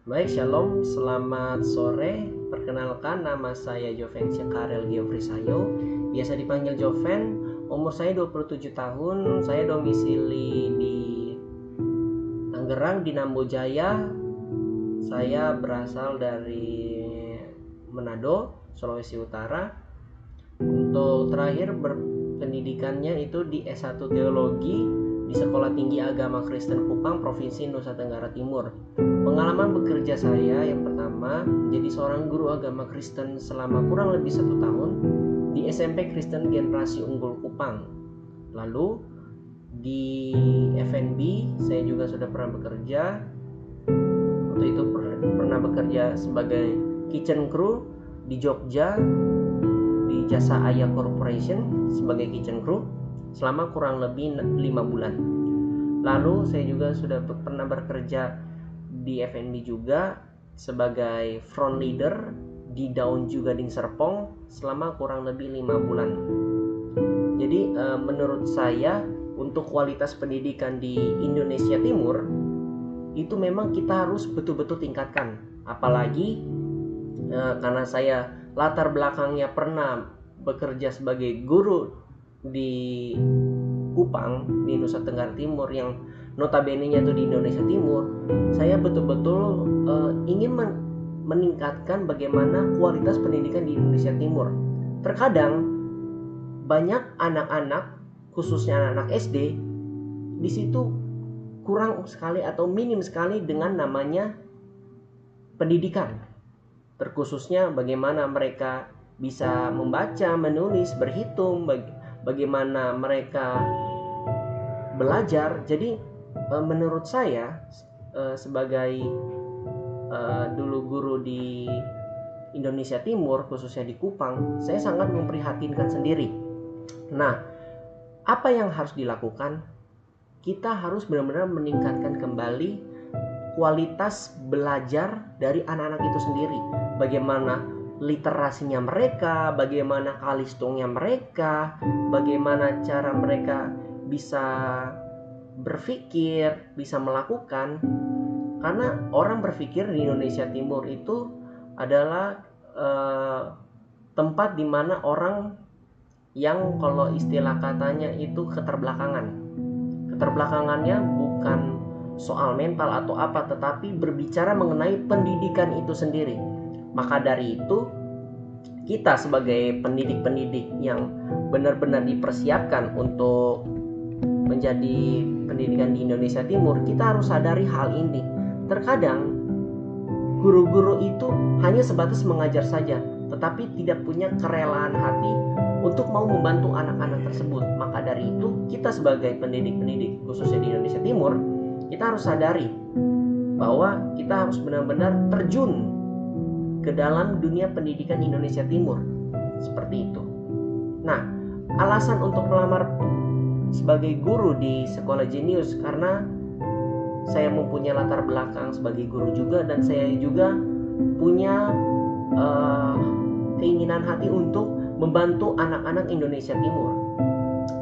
Baik, shalom, selamat sore. Perkenalkan, nama saya Joven Karel Geofrisayo, biasa dipanggil Joven. Umur saya 27 tahun, saya domisili di Tangerang, di Nambojaya. Saya berasal dari Manado, Sulawesi Utara. Untuk terakhir berpendidikannya itu di S1 Teologi di Sekolah Tinggi Agama Kristen Kupang, Provinsi Nusa Tenggara Timur. Pengalaman bekerja saya yang pertama menjadi seorang guru agama Kristen selama kurang lebih 1 tahun di SMP Kristen Generasi Unggul Kupang. Lalu di F&B saya juga sudah pernah bekerja. Waktu itu pernah bekerja sebagai kitchen crew di Jogja di Jasa Aya Corporation sebagai kitchen crew selama kurang lebih 5 bulan. Lalu saya juga sudah pernah bekerja di F&B juga sebagai front leader di Daun Jugading Serpong selama kurang lebih 5 bulan. Jadi menurut saya untuk kualitas pendidikan di Indonesia Timur itu memang kita harus betul-betul tingkatkan. Apalagi karena saya latar belakangnya pernah bekerja sebagai guru di Kupang, di Nusa Tenggara Timur, yang notabene-nya itu di Indonesia Timur. Saya betul-betul ingin meningkatkan bagaimana kualitas pendidikan di Indonesia Timur. Terkadang banyak anak-anak, khususnya anak-anak SD, di situ kurang sekali atau minim sekali dengan namanya pendidikan. Terkhususnya bagaimana mereka bisa membaca, menulis, berhitung, bagaimana mereka belajar. Jadi menurut saya sebagai dulu guru di Indonesia Timur, khususnya di Kupang, saya sangat memprihatinkan sendiri. Nah, apa yang harus dilakukan? Kita harus benar-benar meningkatkan kembali kualitas belajar dari anak-anak itu sendiri. Bagaimana literasinya mereka, bagaimana kalistungnya mereka, bagaimana cara mereka bisa berpikir, bisa melakukan. Karena orang berpikir di Indonesia Timur itu adalah tempat di mana orang yang kalau istilah katanya itu keterbelakangan. Keterbelakangannya bukan soal mental atau apa, tetapi berbicara mengenai pendidikan itu sendiri. Maka dari itu, kita sebagai pendidik-pendidik yang benar-benar dipersiapkan untuk menjadi pendidikan di Indonesia Timur, kita harus sadari hal ini. Terkadang guru-guru itu hanya sebatas mengajar saja, tetapi tidak punya kerelaan hati untuk mau membantu anak-anak tersebut. Maka dari itu, kita sebagai pendidik-pendidik khususnya di Indonesia Timur, kita harus sadari bahwa kita harus benar-benar terjun ke dalam dunia pendidikan Indonesia Timur. Seperti itu. Nah, alasan untuk melamar sebagai guru di Sekolah Jenius karena saya mempunyai latar belakang sebagai guru juga, dan saya juga punya keinginan hati untuk membantu anak-anak Indonesia Timur.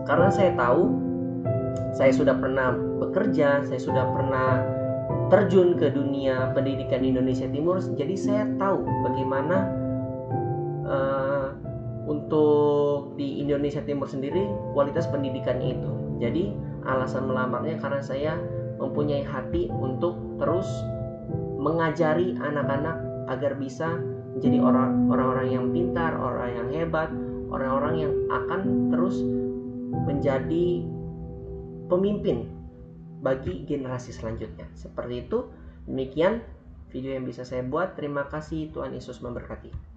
Karena saya tahu, saya sudah pernah bekerja, saya sudah pernah terjun ke dunia pendidikan di Indonesia Timur, jadi saya tahu bagaimana untuk di Indonesia Timur sendiri kualitas pendidikannya itu. Jadi alasan melamarnya karena saya mempunyai hati untuk terus mengajari anak-anak agar bisa menjadi orang-orang yang pintar, orang yang hebat, orang-orang yang akan terus menjadi pemimpin bagi generasi selanjutnya. Seperti itu. Demikian video yang bisa saya buat. Terima kasih. Tuhan Yesus memberkati.